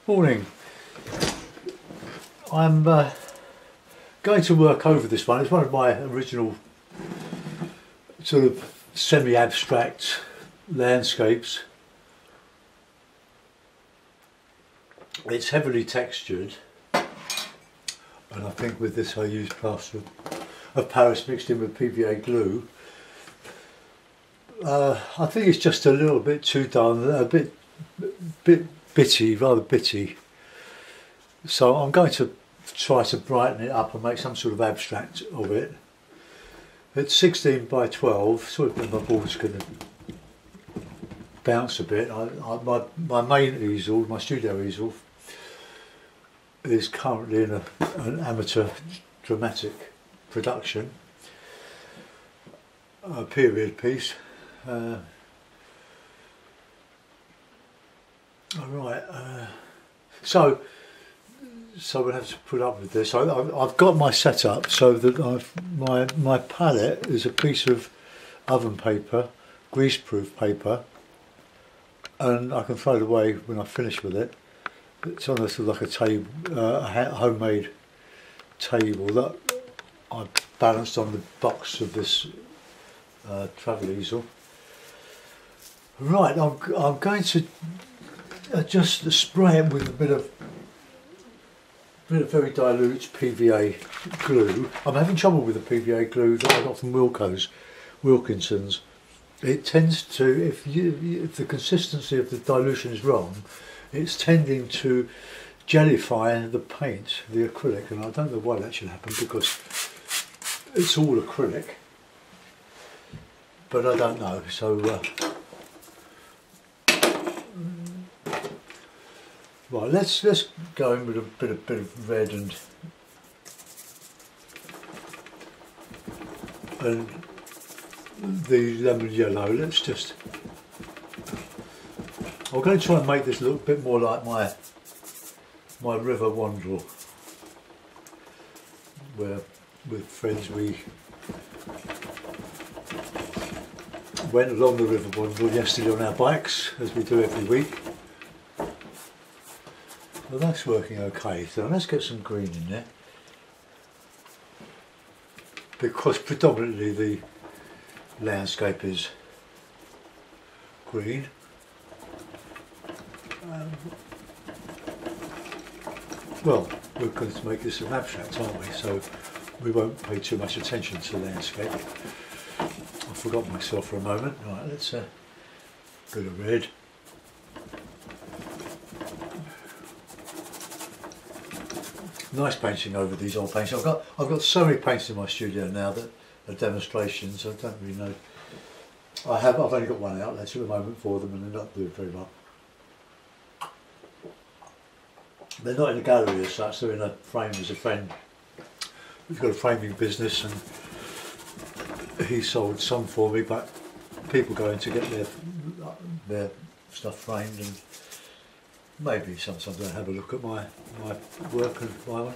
Morning. I'm going to work over this one. It's one of my original sort of semi-abstract landscapes. It's heavily textured, and I think with this I used plaster of Paris mixed in with PVA glue. I think it's just a little bit too dull, a bit bitty, rather bitty. So I'm going to try to brighten it up and make some sort of abstract of it. It's 16 by 12, so my board's going to bounce a bit. My main easel, my studio easel, is currently in an amateur dramatic production, a period piece. Alright, so we'll have to put up with this. I've got my setup so that my palette is a piece of oven paper, greaseproof paper, and I can throw it away when I finish with it. It's on a sort of like a table, a homemade table that I balanced on the box of this travel easel. Right, I'm going to just spray it with a bit of very dilute PVA glue. I'm having trouble with the PVA glue that I got from Wilkinson's. It tends to, if the consistency of the dilution is wrong, it's tending to jellify the paint, the acrylic, and I don't know why that should happen because it's all acrylic. But I don't know, so right, let's go in with a bit of red and the lemon yellow. I'm going to try and make this look a bit more like my river Wandle, where with friends we went along the river Wandle yesterday on our bikes, as we do every week. Well, that's working okay, so let's get some green in there, because predominantly the landscape is green. Well, we're going to make this an abstract, aren't we, so we won't pay too much attention to the landscape. I forgot myself for a moment. Right, let's bit of red. Nice painting over these old paints. I've got so many paints in my studio now that are demonstrations. I don't really know. I've only got one outlet at the moment for them, and they're not doing very well. They're not in a gallery as such. They're in a frame as a friend. We've got a framing business, and he sold some for me, but people go in to get their stuff framed, and maybe sometimes they have a look at my work and buy one.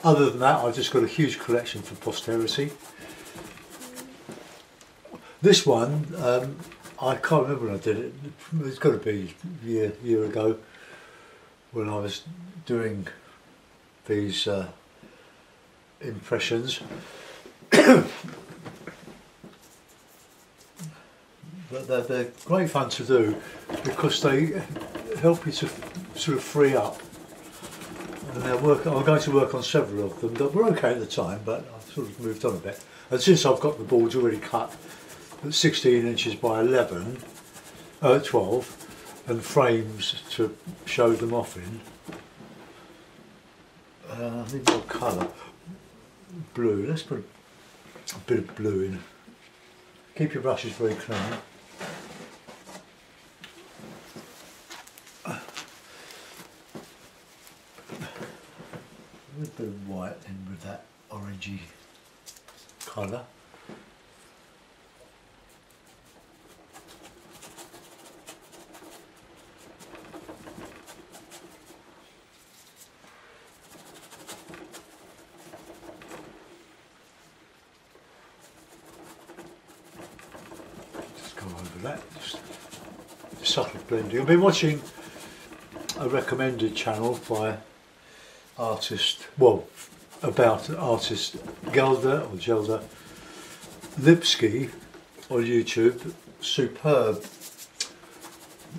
Other than that, I've just got a huge collection for posterity. This one, I can't remember when I did it. It's got to be a year ago when I was doing these impressions. But they're great fun to do because they help you to sort of free up. And I'm going to work on several of them that were okay at the time, but I've sort of moved on a bit. And since I've got the boards already cut at 16 inches by 12, and frames to show them off in, I need more colour. Blue, let's put a bit of blue in. Keep your brushes very clean. A bit of white in with that orangey colour. Just go over that, just subtle blending. I've been watching a recommended channel by artist, well, about artist Gelder or Gelder Lipsky on YouTube. Superb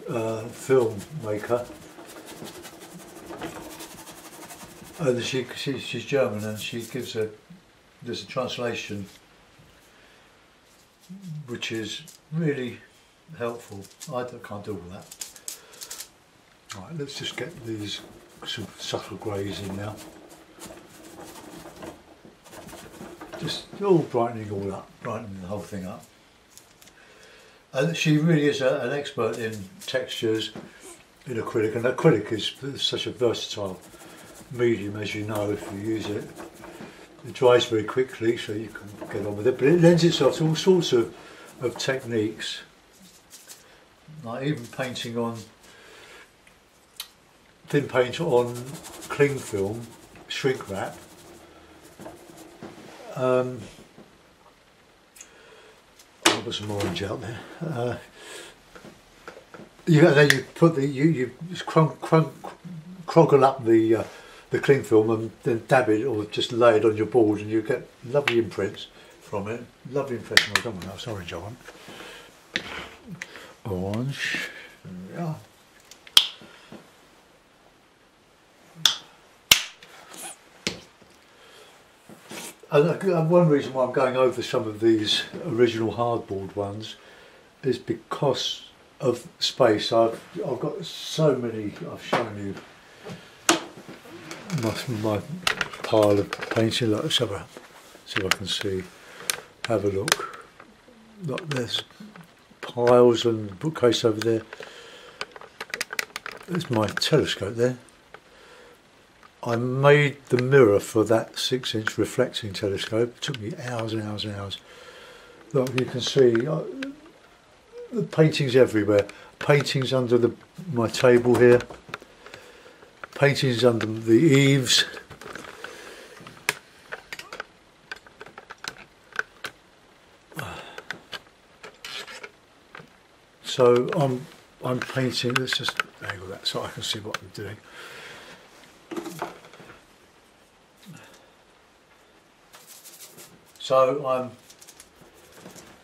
filmmaker, and she's German, and she gives there's a translation which is really helpful. I can't do all that. Right, let's just get these some subtle greys in now. Just all brightening all up, brightening the whole thing up. And she really is an expert in textures in acrylic, and acrylic is such a versatile medium, as you know, if you use it. It dries very quickly, so you can get on with it, but it lends itself to all sorts of techniques, like even painting on thin paint on cling film, shrink wrap. I'll put some orange out there. Then you put you croggle up the cling film and then dab it or just lay it on your board, and you get lovely imprints from it. Lovely impression. I don't want that orange on. Orange. Yeah. And one reason why I'm going over some of these original hardboard ones is because of space. I've got so many. I've shown you my pile of painting. Let's see if I can see. Have a look. Look, there's piles and bookcase over there. There's my telescope there. I made the mirror for that 6-inch reflecting telescope. It took me hours and hours and hours. Look, you can see the paintings everywhere. Paintings under my table here. Paintings under the eaves. So I'm painting. Let's just angle that so I can see what I'm doing. So I'm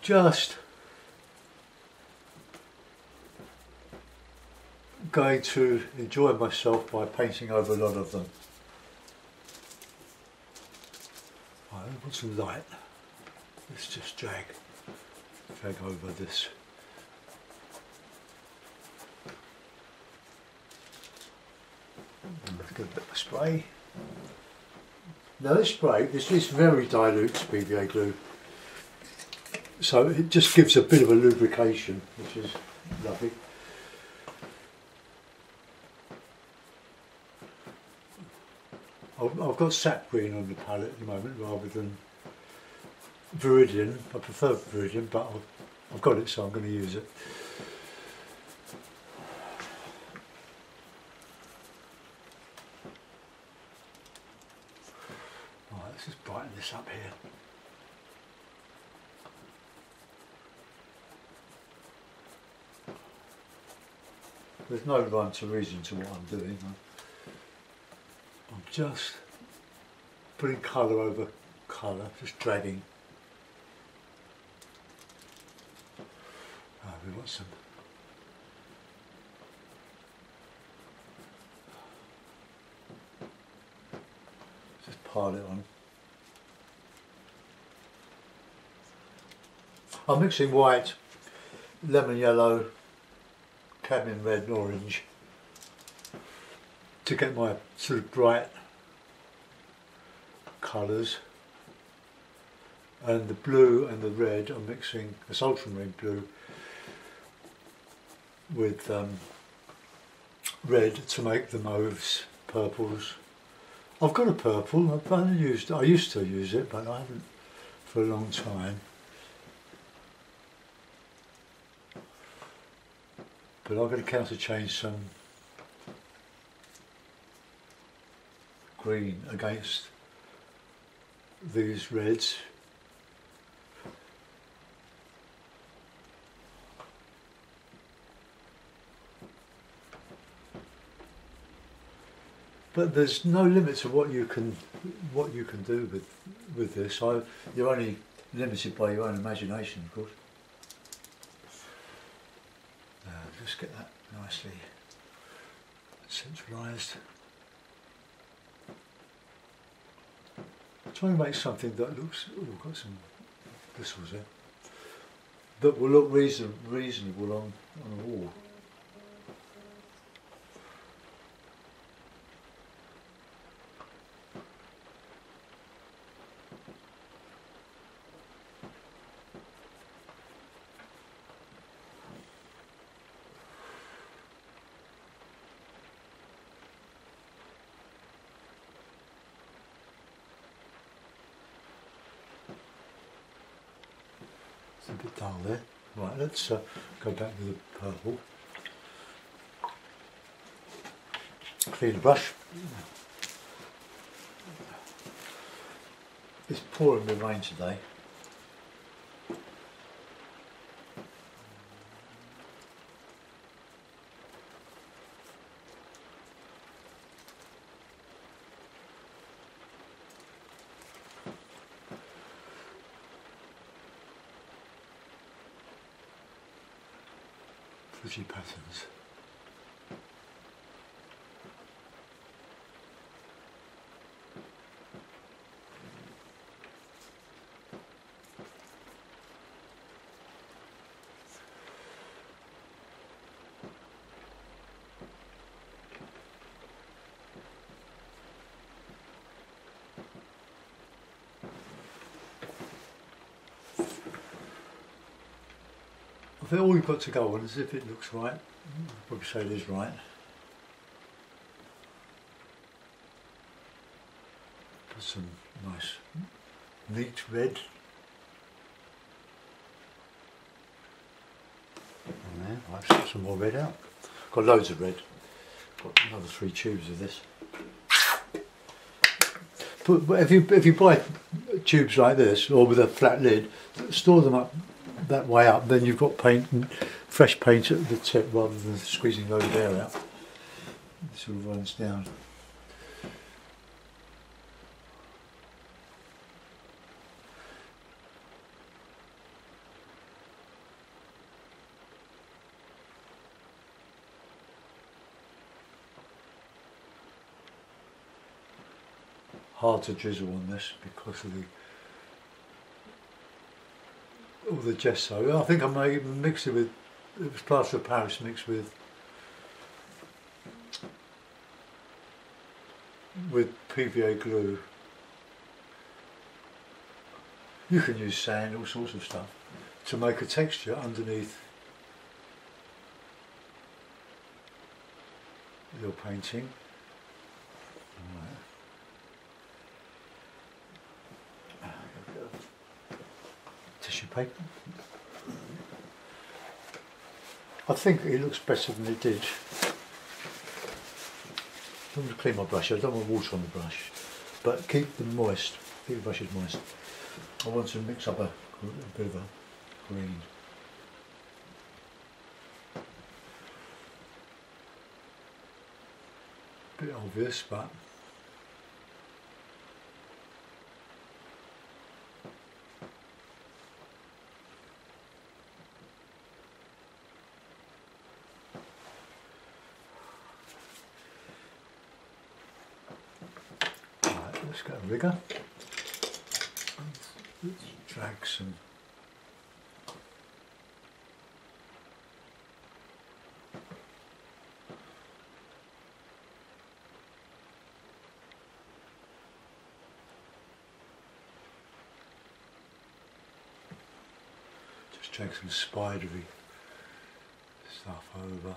just going to enjoy myself by painting over a lot of them. Right, I want some light. Let's just drag over this. Let's get a bit of spray. Now this spray, this is very dilute PVA glue, so it just gives a bit of a lubrication, which is lovely. I've got sap green on the palette at the moment rather than Viridian. I prefer Viridian, but I've got it, so I'm going to use it. Let's just brighten this up here. There's no rhyme to reason to what I'm doing. I'm just putting colour over colour, just dragging. We want some. Just pile it on. I'm mixing white, lemon yellow, cadmium red and orange to get my sort of bright colours, and the blue and the red I'm mixing this ultramarine blue with red to make the mauves, purples. I've got a purple, I used to use it, but I haven't for a long time. But I'm going to counter change some green against these reds. but there's no limit to what you can do with this. You're only limited by your own imagination, of course. Just get that nicely centralised. Try and make something that looks. Oh, we've got some bristles there. That will look reasonable on a wall. It's a bit dull there. Right, let's go back with the purple. Clean the brush. It's pouring with rain today. Pretty patterns. I think all you've got to go on is if it looks right. I'd probably say it is right. Put some nice neat red on there. I'll put some more red out. Got loads of red. Got another 3 tubes of this. But if you buy tubes like this or with a flat lid, store them up that way up, then you've got paint and fresh paint at the tip rather than squeezing load of air out. It sort of runs down. Hard to drizzle on this because of all the gesso. I think I may even mix it with, it was plaster of Paris mixed with PVA glue. You can use sand, all sorts of stuff, to make a texture underneath your painting. Right. Tissue paper. I think it looks better than it did. I want to clean my brush. I don't want water on the brush, but keep them moist. Keep the brushes moist. I want to mix up a bit of a green. Bit obvious, but let's get a rigger. Let's drag some. Just drag some spidery stuff over.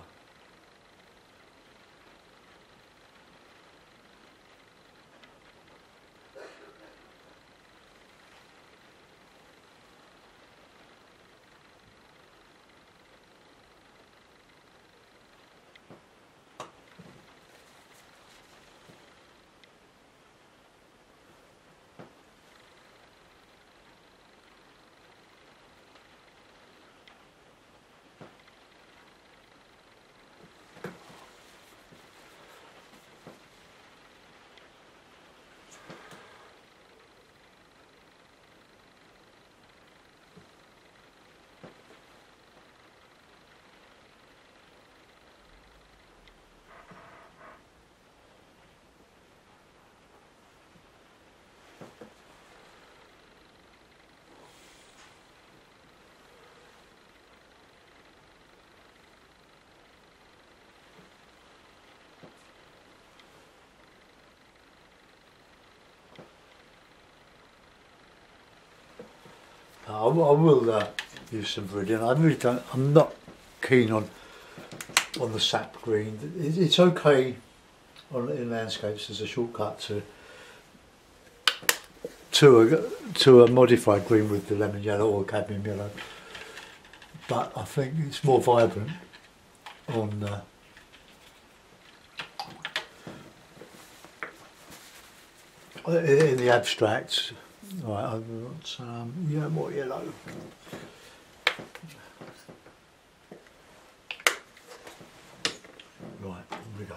will use some viridian. I really don't. I'm not keen on the sap green. It's okay in landscapes as a shortcut to a modified green with the lemon yellow or cadmium yellow. But I think it's more vibrant on in the abstract. Right, I want some more yellow. Right, here we go.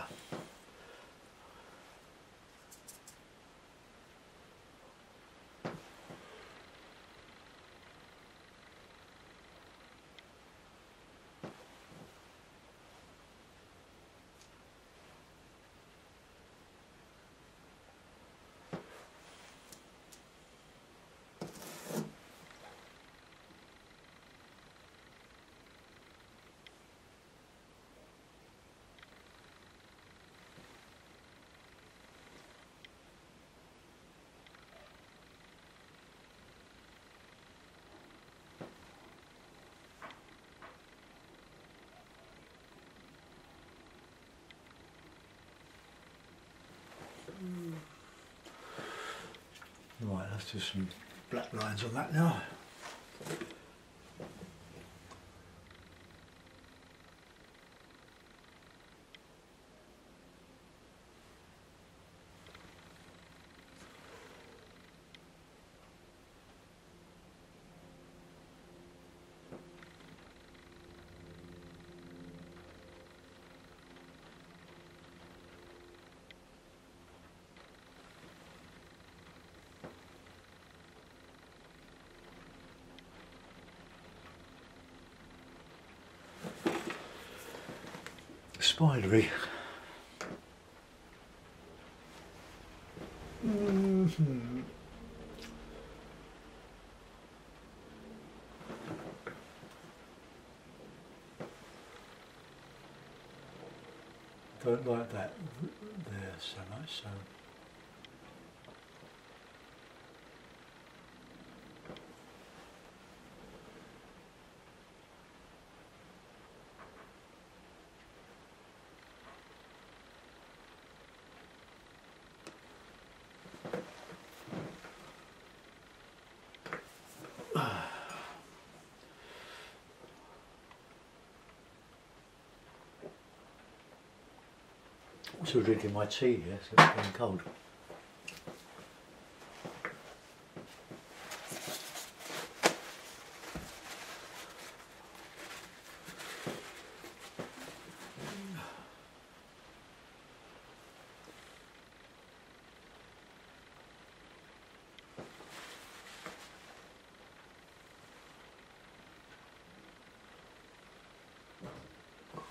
Right, let's do some black lines on that now. Spidery. Don't like that there so much, so also drinking my tea here, so it's getting cold.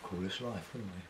Call this life, wouldn't we?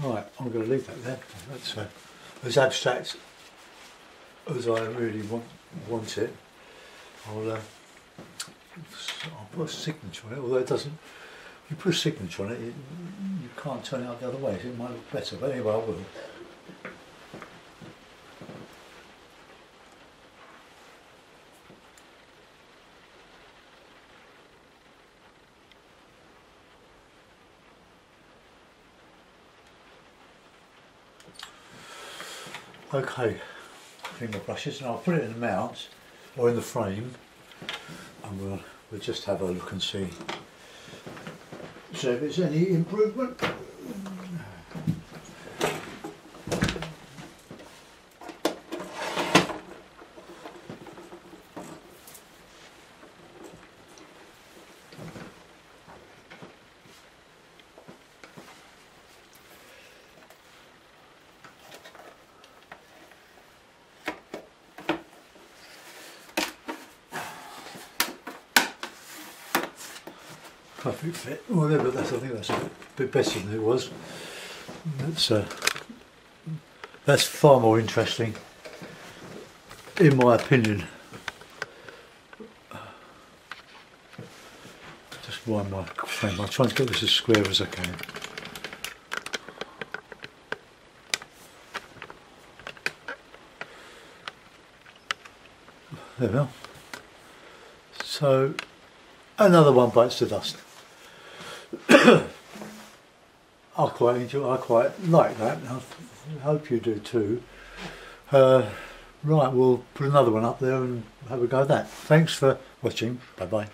Right, I'm going to leave that there. That's as abstract as I really want it. I'll put a signature on it, although it doesn't. If you put a signature on it, you can't turn it out the other way, so it might look better. But anyway, I will. Okay, clean my brushes and I'll put it in the mount or in the frame and we'll we'll just have a look and see if there's any improvement. Perfect fit, whatever. I think that's a bit better than it was. That's far more interesting, in my opinion. Just wind my frame. I'm trying to get this as square as I can. There we are. So another one bites the dust. I quite like that. I hope you do too. Right, we'll put another one up there and have a go at that. Thanks for watching. Bye bye.